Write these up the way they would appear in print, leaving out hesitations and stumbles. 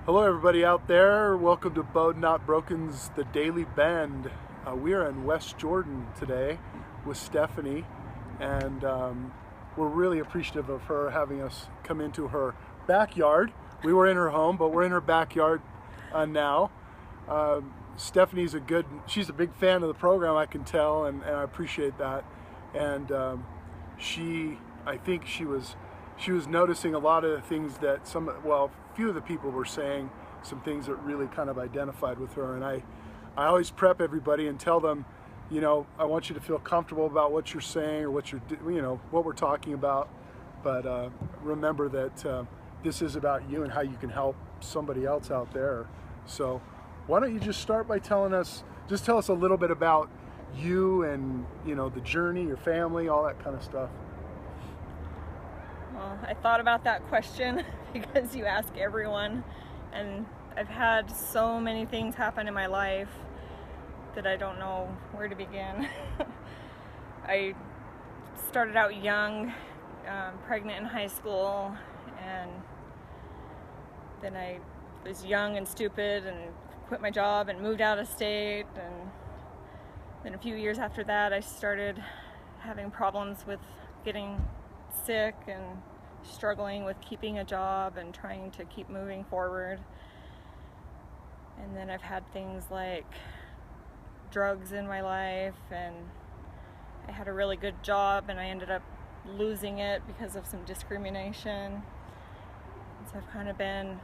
Hello everybody out there, welcome to BEAU'D Not Broken's The Daily Bend. We are in West Jordan today with Stephanie, and we're really appreciative of her having us come into her backyard. We were in her home, but we're in her backyard she's a big fan of the program, I can tell, and I appreciate that. And I think she was noticing a lot of the things that a few of the people were saying, some things that really kind of identified with her. And I always prep everybody and tell them, I want you to feel comfortable about what you're saying or what we're talking about. But remember that this is about you and how you can help somebody else out there. So why don't you just start by tell us a little bit about you and, the journey, your family, all that kind of stuff. Well, I thought about that question because you ask everyone, and I've had so many things happen in my life that I don't know where to begin. I started out young, pregnant in high school, and then I was young and stupid and quit my job and moved out of state, and then a few years after that I started having problems with getting sick and struggling with keeping a job and trying to keep moving forward. And then I've had things like drugs in my life, and I had a really good job and I ended up losing it because of some discrimination. And so I've kind of been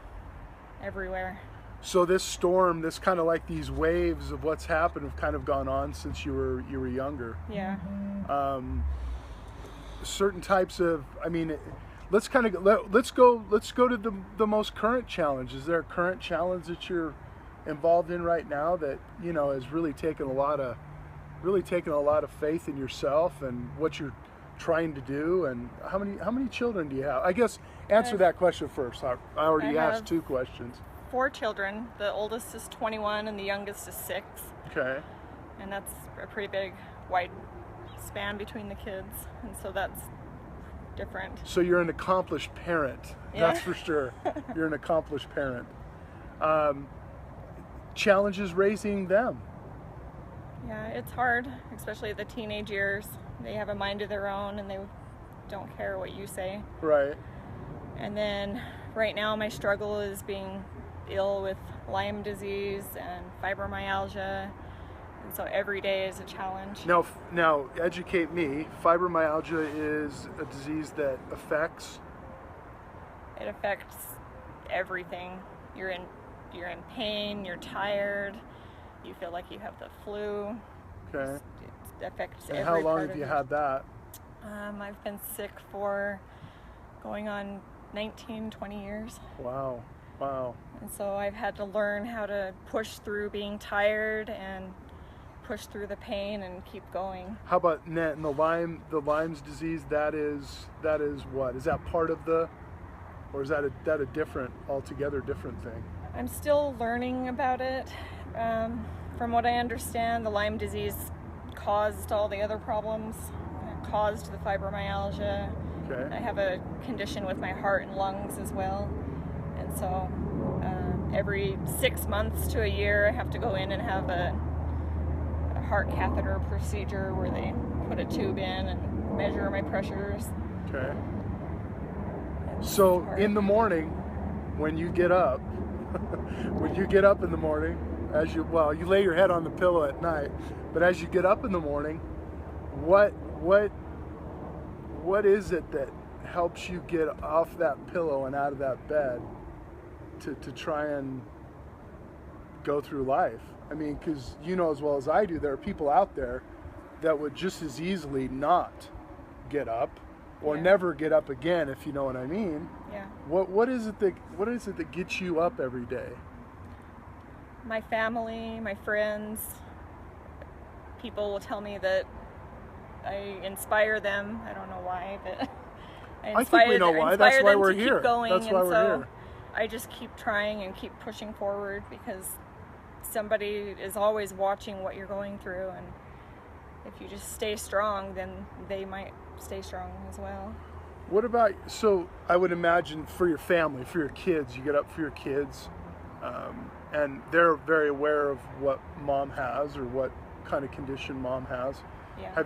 everywhere. So this storm, this kind of like these waves of what's happened have kind of gone on since you were younger. Yeah. Certain types of, let's go to the most current challenge. Is there a current challenge that you're involved in right now that has really taken a lot of faith in yourself and what you're trying to do? And how many children do you have? I guess answer that question first. I already asked two questions. 4 children. The oldest is 21 and the youngest is 6. Okay. And that's a pretty big, wide span between the kids, and so that's different. So you're an accomplished parent. Yeah. That's for sure. You're an accomplished parent. Challenges raising them. Yeah, it's hard, especially the teenage years. They have a mind of their own and they don't care what you say. Right. And then right now my struggle is being ill with Lyme disease and fibromyalgia. And so every day is a challenge. Now, educate me. Fibromyalgia is a disease that affects? It affects everything. You're in pain, you're tired, you feel like you have the flu. Okay. It affects every And how long part have you of had that? I've been sick for going on 19, 20 years. Wow. And so I've had to learn how to push through being tired and push through the pain and keep going. How about the Lyme's disease? That is what? Is that part of or is that a different, altogether different thing? I'm still learning about it. From what I understand, the Lyme disease caused all the other problems. It caused the fibromyalgia. Okay. I have a condition with my heart and lungs as well. And so every 6 months to a year I have to go in and have a heart catheter procedure where they put a tube in and measure my pressures. Okay. So in the morning, when you get up, in the morning, you lay your head on the pillow at night, but as you get up in the morning, what is it that helps you get off that pillow and out of that bed to try and go through life? Because as well as I do, there are people out there that would just as easily not get up or never get up again, if you know what I mean. Yeah. What is it that gets you up every day? My family, my friends. People will tell me that I inspire them. I don't know why, but I think we know why. That's why we're here. Keep going, That's why we're here. I just keep trying and keep pushing forward because somebody is always watching what you're going through, and if you just stay strong, then they might stay strong as well. What about, so I would imagine for your family, for your kids, you get up for your kids. And they're very aware of what mom has or what kind of condition mom has. Yeah.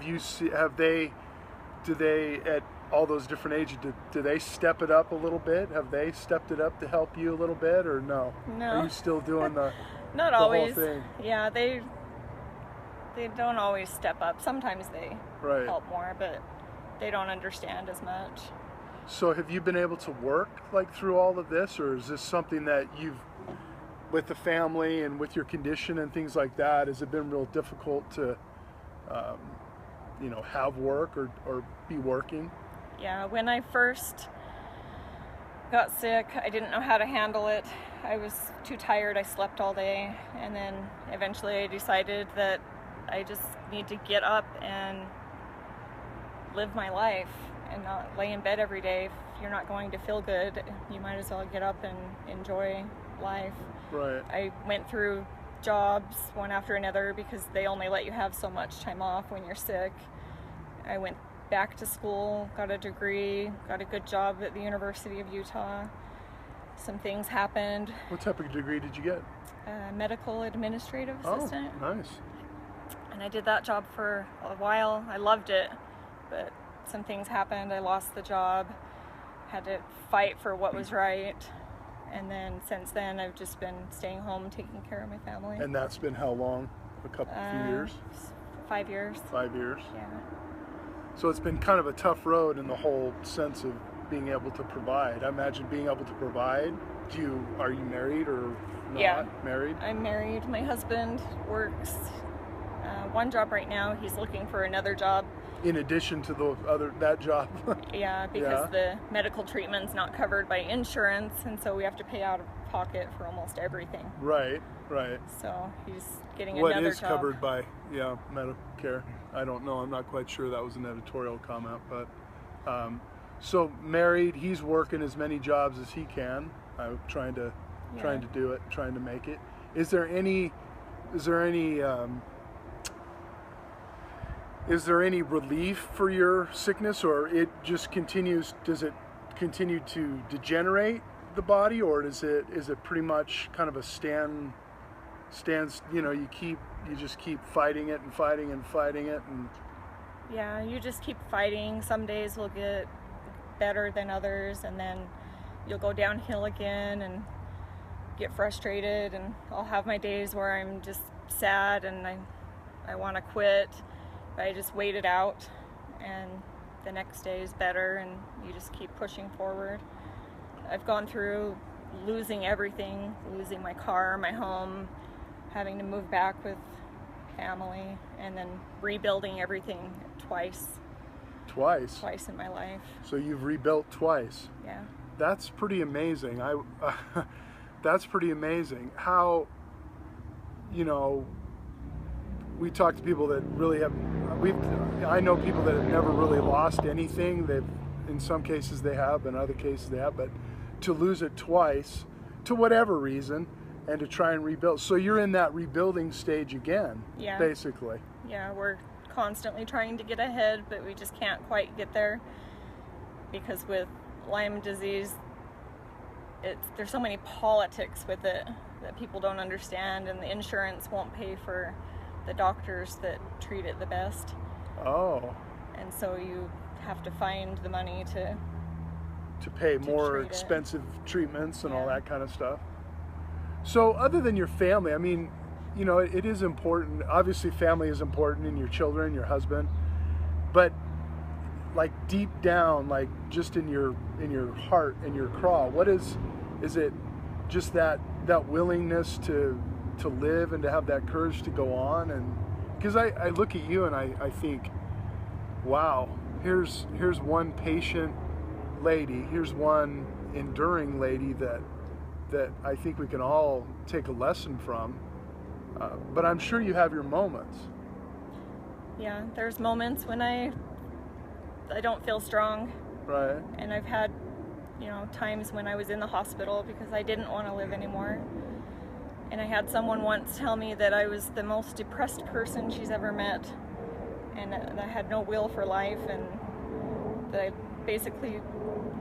Do they at all those different ages, do they step it up a little bit? Have they stepped it up to help you a little bit, or no? No. Are you still doing Not the always. whole thing? Yeah, they don't always step up. Sometimes they Right. help more, but they don't understand as much. So have you been able to work like through all of this, or is this something that you've, with the family and with your condition and things like that, has it been real difficult to have work or be working? Yeah, when I first got sick, I didn't know how to handle it. I was too tired, I slept all day, and then eventually I decided that I just need to get up and live my life and not lay in bed every day. If you're not going to feel good, you might as well get up and enjoy life. Right. I went through jobs one after another because they only let you have so much time off when you're sick. I went back to school, got a degree, got a good job at the University of Utah. Some things happened. What type of degree did you get? Medical administrative assistant. Oh, nice. And I did that job for a while. I loved it, but some things happened. I lost the job, had to fight for what was right. And then since then, I've just been staying home, taking care of my family. And that's been how long? Few years? 5 years. 5 years. Yeah. So it's been kind of a tough road in the whole sense of being able to provide. I imagine being able to provide. Are you married or not? Yeah. Married? I'm married. My husband works one job right now. He's looking for another job. In addition to that job? Yeah, because the medical treatment's not covered by insurance, and so we have to pay out of pocket for almost everything. Right. So he's getting another job. What is covered by, Medicare? I don't know. I'm not quite sure. That was an editorial comment, but so married, he's working as many jobs as he can, trying to do it, trying to make it. Is there any relief for your sickness, or it just continues? Does it continue to degenerate the body, or is it pretty much kind of a stands? You just keep fighting it and fighting and fighting it, and yeah, you just keep fighting. Some days will get better than others, and then you'll go downhill again and get frustrated, and I'll have my days where I'm just sad and I want to quit. I just wait it out, and the next day is better, and you just keep pushing forward. I've gone through losing everything, losing my car, my home, having to move back with family, and then rebuilding everything twice in my life. So you've rebuilt twice. Yeah. That's pretty amazing. That's pretty amazing. How, we talk to people that really I know people that have never really lost anything. In some cases they have, in other cases they have, but to lose it twice, to whatever reason, and to try and rebuild. So you're in that rebuilding stage again, basically. Yeah, we're constantly trying to get ahead, but we just can't quite get there, because with Lyme disease, there's so many politics with it that people don't understand, and the insurance won't pay for the doctors that treat it the best. Oh. And so you have to find the money to pay more expensive treatments and all that kind of stuff. So other than your family, I mean, it is important. Obviously family is important, and your children, your husband, but like deep down, like just in your heart, in your craw, what is it just that willingness to live and to have that courage to go on? And because I look at you and I think, wow, here's one patient lady, here's one enduring lady that I think we can all take a lesson from. But I'm sure you have your moments. Yeah, there's moments when I don't feel strong. Right. And I've had, times when I was in the hospital because I didn't want to live anymore. And I had someone once tell me that I was the most depressed person she's ever met, and that I had no will for life, and that basically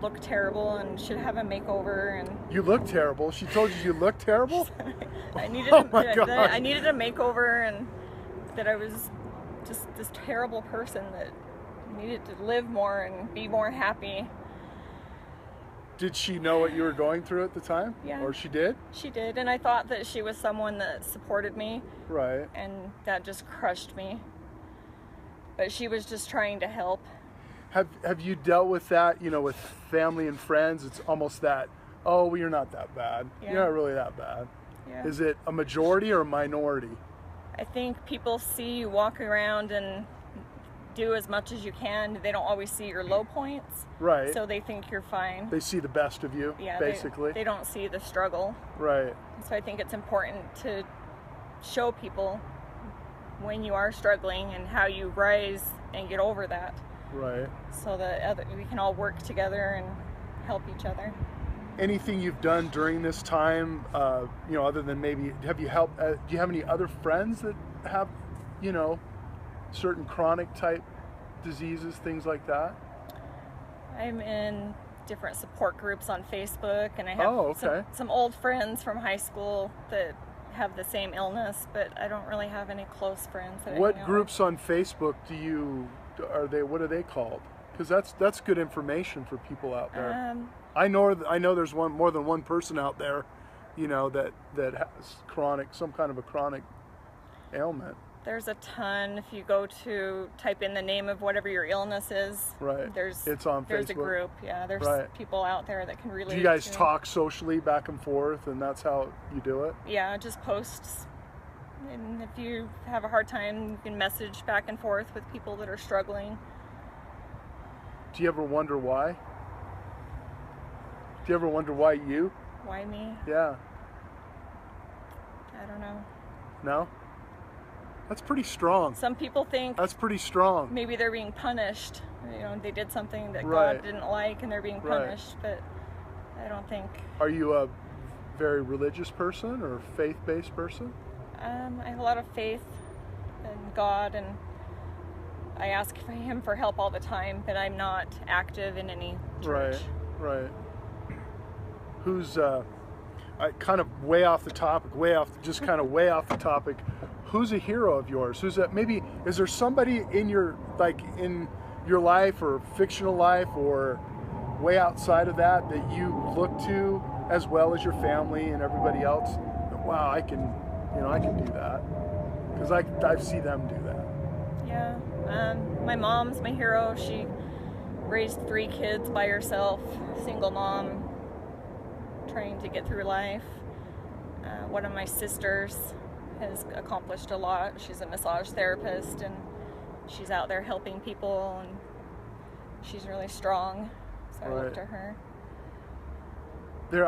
look terrible and should have a makeover. And You look terrible? She told you look terrible? I needed Oh my God. I needed a makeover, and that I was just this terrible person that needed to live more and be more happy. Did she know what you were going through at the time? Yeah. Or she did? She did, and I thought that she was someone that supported me, Right. and that just crushed me. But she was just trying to help. Have you dealt with that, with family and friends? It's almost that, oh, well, you're not that bad. Yeah. You're not really that bad. Yeah. Is it a majority or a minority? I think people see you walk around and do as much as you can. They don't always see your low points. Right. So they think you're fine. They see the best of you, Yeah, basically. They don't see the struggle. Right. So I think it's important to show people when you are struggling and how you rise and get over that, Right. so that we can all work together and help each other. Anything you've done during this time, other than maybe, have you helped, do you have any other friends that have, certain chronic type diseases, things like that? I'm in different support groups on Facebook, and I have Oh, okay. some old friends from high school that have the same illness, but I don't really have any close friends that I What hang out groups on Facebook what are they called? Because that's good information for people out with. there. I know there's more than one person out there, that has some kind of a chronic ailment. There's a ton. If you go to type in the name of whatever your illness is, Right. It's on there's a Facebook. group. Yeah, there's Right. people out there that can relate. Do you guys to talk socially back and forth, and that's how you do it? Yeah, just posts. And if you have a hard time, you can message back and forth with people that are struggling. Do you ever wonder why? Do you ever wonder why you? Why me? Yeah. I don't know. No? That's pretty strong. Some people think That's pretty strong. maybe they're being punished. They did something that Right. God didn't like and they're being Right. punished, but I don't think. Are you a very religious person or faith-based person? I have a lot of faith in God, and I ask Him for help all the time, but I'm not active in any church. Right. Who's kind of way off the topic, way off the topic. Who's a hero of yours? Is there somebody in your life or fictional life or way outside of that you look to, as well as your family and everybody else? Wow, I can do that, because I see them do that. Yeah. My mom's my hero. She raised 3 kids by herself, single mom, trying to get through life. One of my sisters has accomplished a lot. She's a massage therapist, and she's out there helping people, and she's really strong. So I look Right. to her.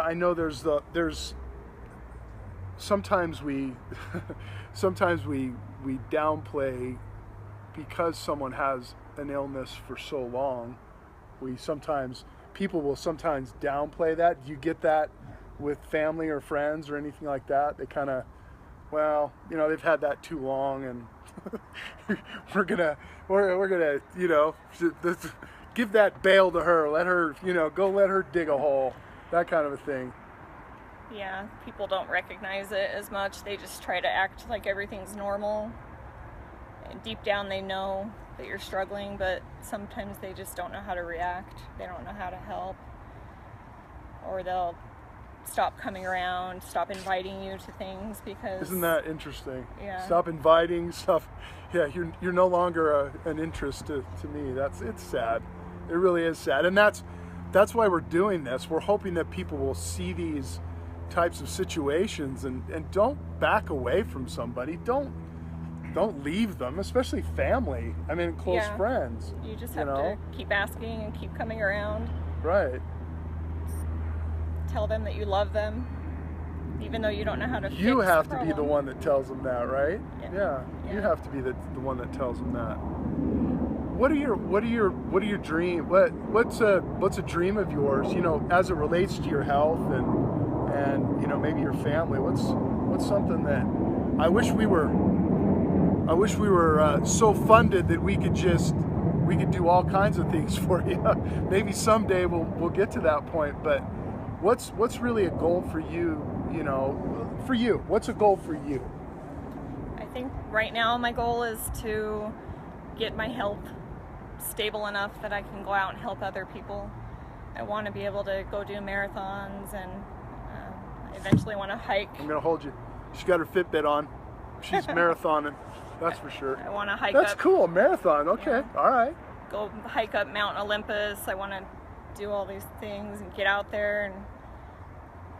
I know there's sometimes we downplay, because someone has an illness for so long. People will sometimes downplay that. Do you get that with family or friends or anything like that? They kind of, they've had that too long, and we're gonna give that bail to her. Let her, let her dig a hole. That kind of a thing. Yeah, people don't recognize it as much. They just try to act like everything's normal. And deep down they know that you're struggling, but sometimes they just don't know how to react. They don't know how to help. Or they'll stop coming around, stop inviting you to things because... Isn't that interesting? Yeah. Stop inviting stuff. Yeah, you're no longer an interest to me. It's sad. It really is sad. And that's why we're doing this. We're hoping that people will see these types of situations and don't back away from somebody. Don't leave them, especially family. I mean, close friends. You just have to keep asking and keep coming around. Right. Tell them that you love them, even though you don't know how to. You fix have the to be the problem. one that tells them that, right? Yeah. You have to be the one that tells them that. What are your dream? What's a dream of yours? As it relates to your health and maybe your family. What's something that I wish we were so funded that we could just we could do all kinds of things for you. Maybe someday we'll get to that point. But what's really a goal for you? You know, for you, what's a goal for you? I think right now my goal is to get my health stable enough that I can go out and help other people. I want to be able to go do marathons, and I eventually want to hike. I'm gonna hold you. She's got her Fitbit on. She's marathoning. That's for sure. I want to hike That's up. cool. Marathon. Okay. Yeah. All right. Go hike up Mount Olympus. I want to do all these things and get out there and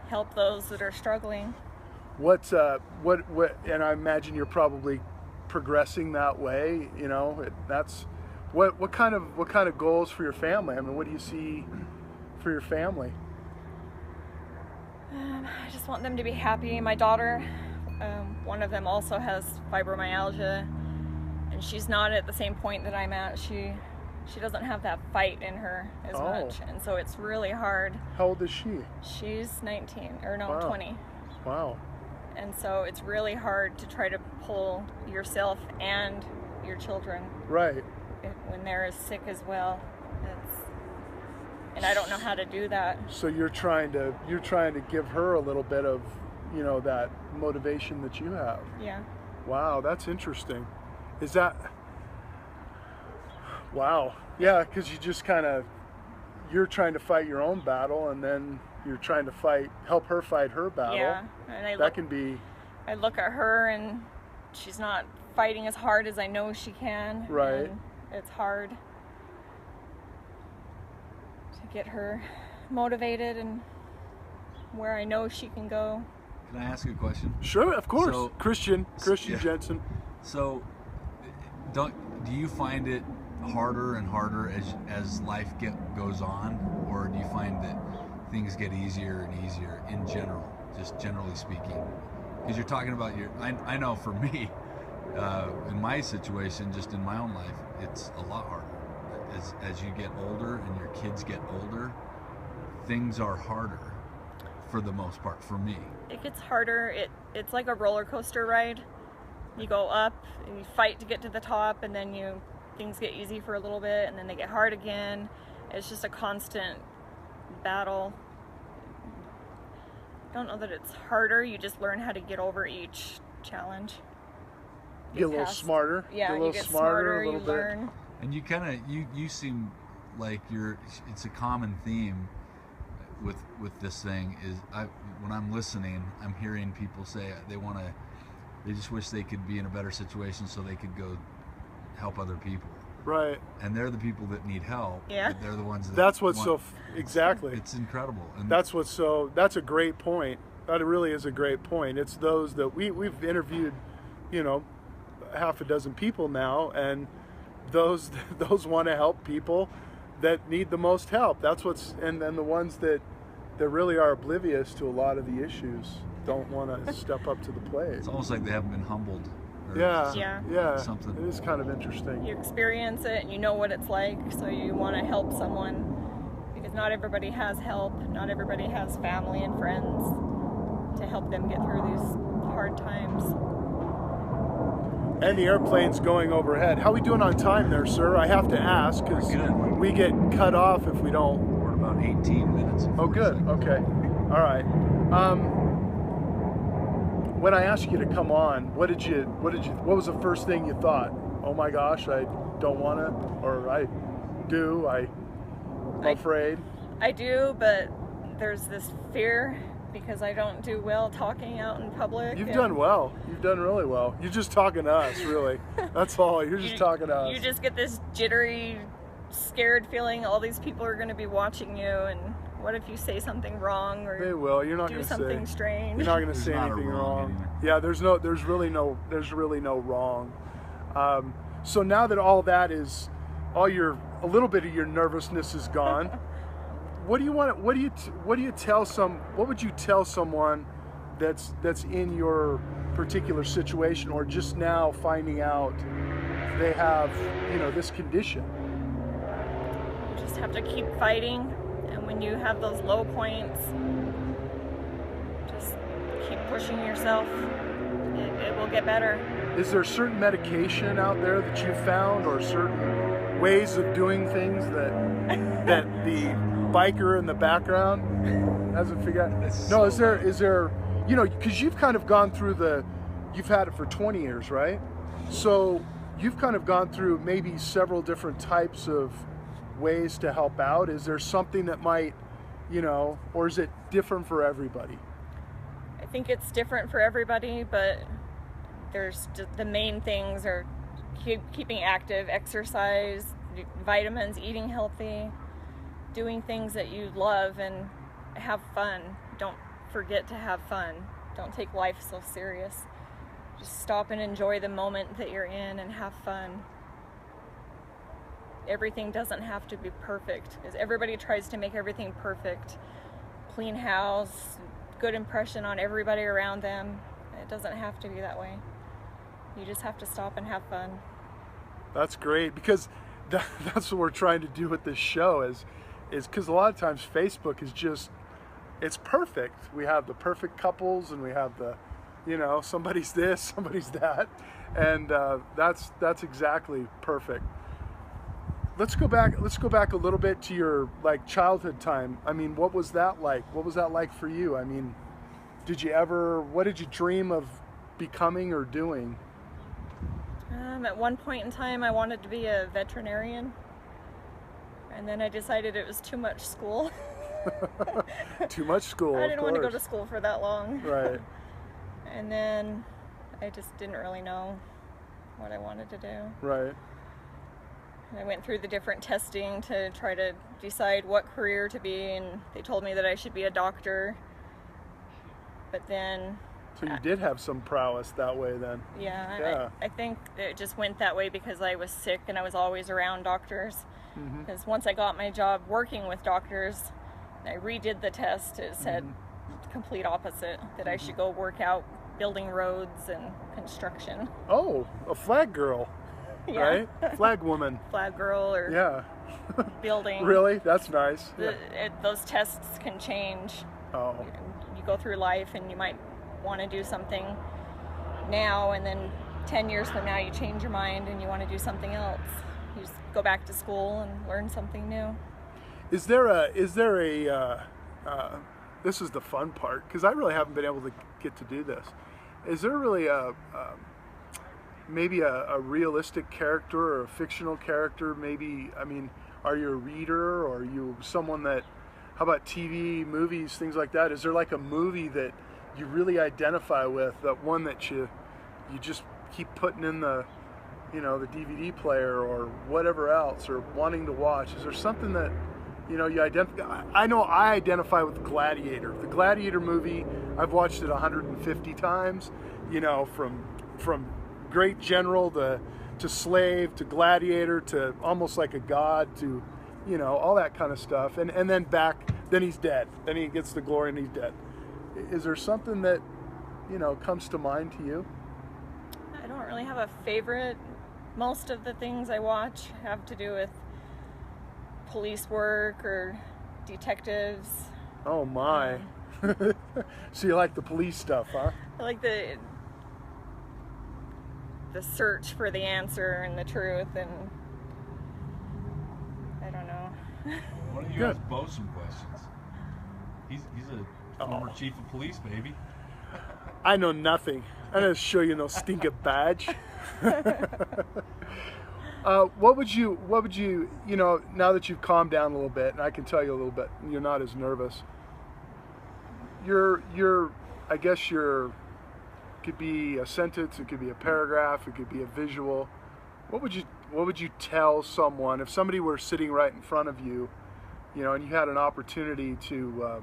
help those that are struggling. What and I imagine you're probably progressing that way, you know. That's what kind of goals for your family? I mean, what do you see for your family? I just want them to be happy. My daughter, one of them also has fibromyalgia, and she's not at the same point that I'm at. She doesn't have that fight in her as much, and so it's really hard. How old is she? She's 19, or no, Wow. 20. Wow. And so it's really hard to try to pull yourself and your children Right. when they're as sick as well. And I don't know how to do that. So you're trying to give her a little bit of, you know, that motivation that you have. Yeah. Wow, that's interesting. Is that? Wow. Yeah, because you just you're trying to fight your own battle, and then you're trying to help her fight her battle. Yeah. And I look at her, and she's not fighting as hard as I know she can. Right. And it's hard to get her motivated and where I know she can go. Can I ask you a question? Sure, of course. So- Christian yeah. Jensen. So, do you find it harder and harder as life goes on, or do you find that things get easier and easier in general, just generally speaking? Because you're talking about I know for me, in my situation, just in my own life, it's a lot harder. As you get older and your kids get older, things are harder for the most part for me. It gets harder. It's like a roller coaster ride. You go up and you fight to get to the top, and then things get easy for a little bit, and then they get hard again. It's just a constant battle. I don't know that it's harder. You just learn how to get over each challenge. Get a little smarter. Yeah, you get smarter. You learn. And you seem like it's a common theme with this thing is when I'm listening, I'm hearing people say they just wish they could be in a better situation so they could go help other people. Right. And they're the people that need help. Yeah. But they're the ones that That's what's exactly. It's incredible. And that's a great point. That really is a great point. It's those that we've interviewed, you know, half a dozen people now, and those want to help people that need the most help. That's and then the ones that really are oblivious to a lot of the issues don't want to step up to the plate. it's almost like they haven't been humbled. Or Yeah. something. It is kind of interesting. You experience it and you know what it's like, so you want to help someone, because not everybody has help. Not everybody has family and friends to help them get through these hard times. And the airplane's going overhead. How are we doing on time there, sir? I have to ask because We're good. we get cut off if we don't. We're about 18 minutes. and Oh, 40 good. seconds. Okay. All right. When I asked you to come on, what was the first thing you thought? Oh my gosh, I don't want to, or I'm afraid. I do, but there's this fear because I don't do well talking out in public. You've done well. You've done really well. You're just talking to us, really. That's all. You're just talking to us. You just get this jittery, scared feeling all these people are going to be watching you, and what if you say something wrong or They will. You're not do going to something say. strange? You're not going to There's say not a anything wrong wrong. anywhere. Yeah, there's really no wrong. So now that all that is, a little bit of your nervousness is gone. What would you tell someone that's in your particular situation, or just now finding out they have, you know, this condition? You just have to keep fighting, and when you have those low points, just keep pushing yourself. It will get better. Is there certain medication out there that you've found, or certain ways of doing things that the biker in the background hasn't figured out? That's No, so is there, because you've kind of gone through you've had it for 20 years, right? So you've kind of gone through maybe several different types of ways to help out. Is there something that might, or is it different for everybody? I think it's different for everybody, but there's just the main things are keeping active, exercise, vitamins, eating healthy, doing things that you love, and have fun. Don't forget to have fun. Don't take life so serious. Just stop and enjoy the moment that you're in and have fun. Everything doesn't have to be perfect, because everybody tries to make everything perfect. Clean house, good impression on everybody around them. It doesn't have to be that way. You just have to stop and have fun. That's great, because that's what we're trying to do with this show is because a lot of times Facebook is just, it's perfect. We have the perfect couples, and we have the, somebody's this, somebody's that, and that's exactly perfect. Let's go back a little bit to your childhood time. I mean, what was that like? What was that like for you? I mean, what did you dream of becoming or doing? At one point in time, I wanted to be a veterinarian, and then I decided it was too much school. Too much school. I didn't want to go to school for that long. Right. And then I just didn't really know what I wanted to do. Right. I went through the different testing to try to decide what career to be, and they told me that I should be a doctor. But then... So you did have some prowess that way then? Yeah. I think it just went that way because I was sick and I was always around doctors. Because once I got my job working with doctors, I redid the test. It said complete opposite, that I should go work out building roads and construction. Oh, a flag girl. Yeah. Right? Flag woman. Flag girl or building. Really? That's nice. Those tests can change. Oh. You go through life and you might want to do something now, and then 10 years from now you change your mind and you want to do something else. You just go back to school and learn something new. Is there a this is the fun part, because I really haven't been able to get to do this. Is there really maybe a realistic character or a fictional character? Maybe, I mean, are you a reader, or are you someone that, how about TV, movies, things like that? Is there like a movie that you really identify with, that one that you just keep putting in the the DVD player or whatever else, or wanting to watch? Is there something that you identify? I know I identify with Gladiator. The Gladiator movie, I've watched it 150 times. From great general to slave to gladiator to almost like a god to all that kind of stuff, and then he's dead. Then he gets the glory and he's dead. Is there something that comes to mind to you? I don't really have a favorite. Most of the things I watch have to do with police work or detectives. Oh my. So you like the police stuff, huh? I like the search for the answer and the truth, and I don't know. Why don't you ask Bo some questions? He's a former chief of police, baby. I know nothing. I'm gonna show you no stinking badge. What would you now that you've calmed down a little bit, and I can tell you a little bit, you're not as nervous. I guess could be a sentence, it could be a paragraph, it could be a visual. What would you tell someone if somebody were sitting right in front of you, and you had an opportunity to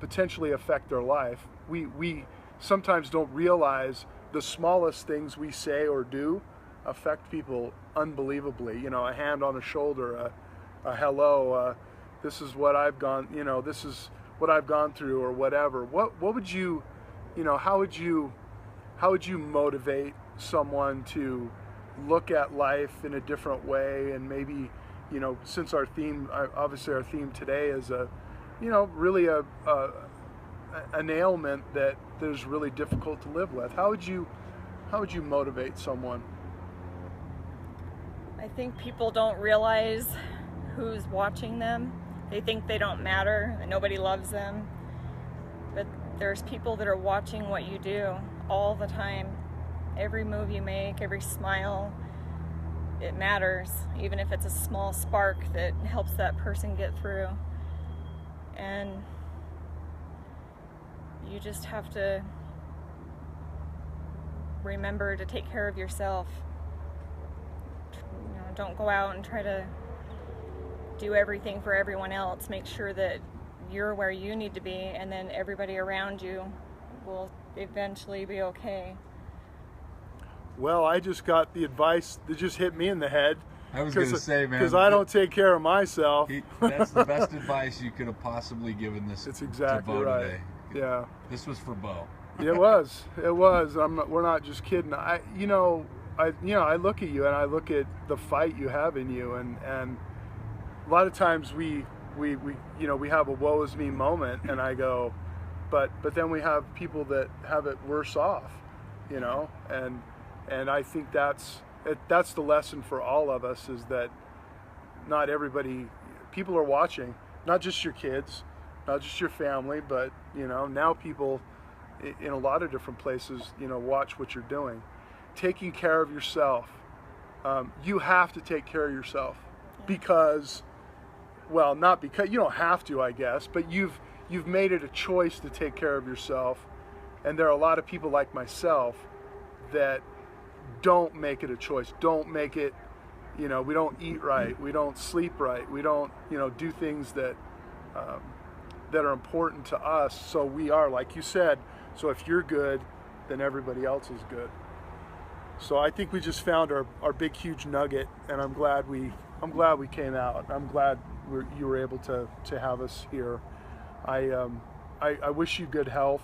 potentially affect their life? We sometimes don't realize the smallest things we say or do affect people unbelievably. A hand on the shoulder, a hello, this is what I've gone, this is what I've gone through, or whatever. What would you, how would you motivate someone to look at life in a different way? And maybe, since our theme today is really an ailment that is really difficult to live with. How would you motivate someone? I I think people don't realize who's watching them. They think they don't matter, that nobody loves them. But there's people that are watching what you do all the time. Every move you make, every smile, it matters, even if it's a small spark that helps that person get through. And you just have to remember to take care of yourself. You know, don't go out and try to do everything for everyone else. Make sure that you're where you need to be, and then everybody around you will eventually be okay. Well, I just got the advice that just hit me in the head. I was going to say, man, because I don't take care of myself. That's the best advice you could have possisly given this. It's exactly to Beau right. Today. Yeah, this was for Beau. It was. It was. We're not just kidding. I look at you and I look at the fight you have in you, and a lot of times we have a woe is me moment, and I go, but then we have people that have it worse off, and I think that's the lesson for all of us, is that not everybody, people are watching, not just your kids, not just your family, but now people in a lot of different places watch what you're doing. Taking care of yourself, you have to take care of yourself, because, well, not because you don't have to, I guess, but you've made it a choice to take care of yourself. And there are a lot of people like myself that don't make it a choice, don't make it, we don't eat right, we don't sleep right, we don't do things that are important to us. So we are, like you said, so if you're good, then everybody else is good. So I think we just found our big huge nugget, and I'm glad we came out. I'm glad you were able to have us here. I wish you good health,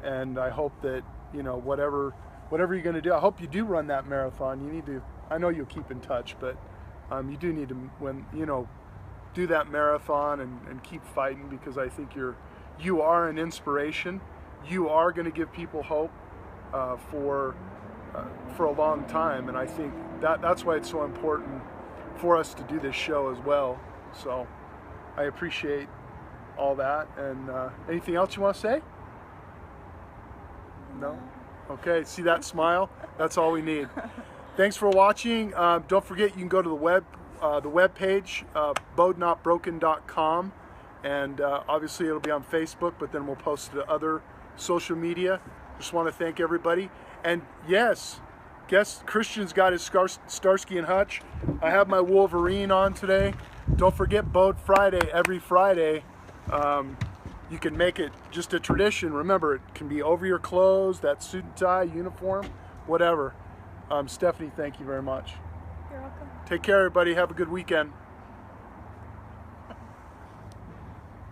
and I hope that whatever you're going to do, I hope you do run that marathon. You need to. I know you'll keep in touch, but you do need to do that marathon and keep fighting, because I think you are an inspiration. You are going to give people hope for a long time, and I think that's why it's so important for us to do this show as well. So I appreciate all that. And anything else you want to say? No? Okay, see that smile? That's all we need. Thanks for watching. Don't forget, you can go to the web page, BEAU'D.com, and obviously it'll be on Facebook, but then we'll post it to other social media. Just want to thank everybody. And yes, guess Christian's got his Starsky and Hutch. I have my Wolverine on today. Don't forget BEAU'D Friday, every Friday. You can make it just a tradition. Remember, it can be over your clothes, that suit and tie, uniform, whatever. Stephanie, thank you very much. You're welcome. Take care, everybody. Have a good weekend.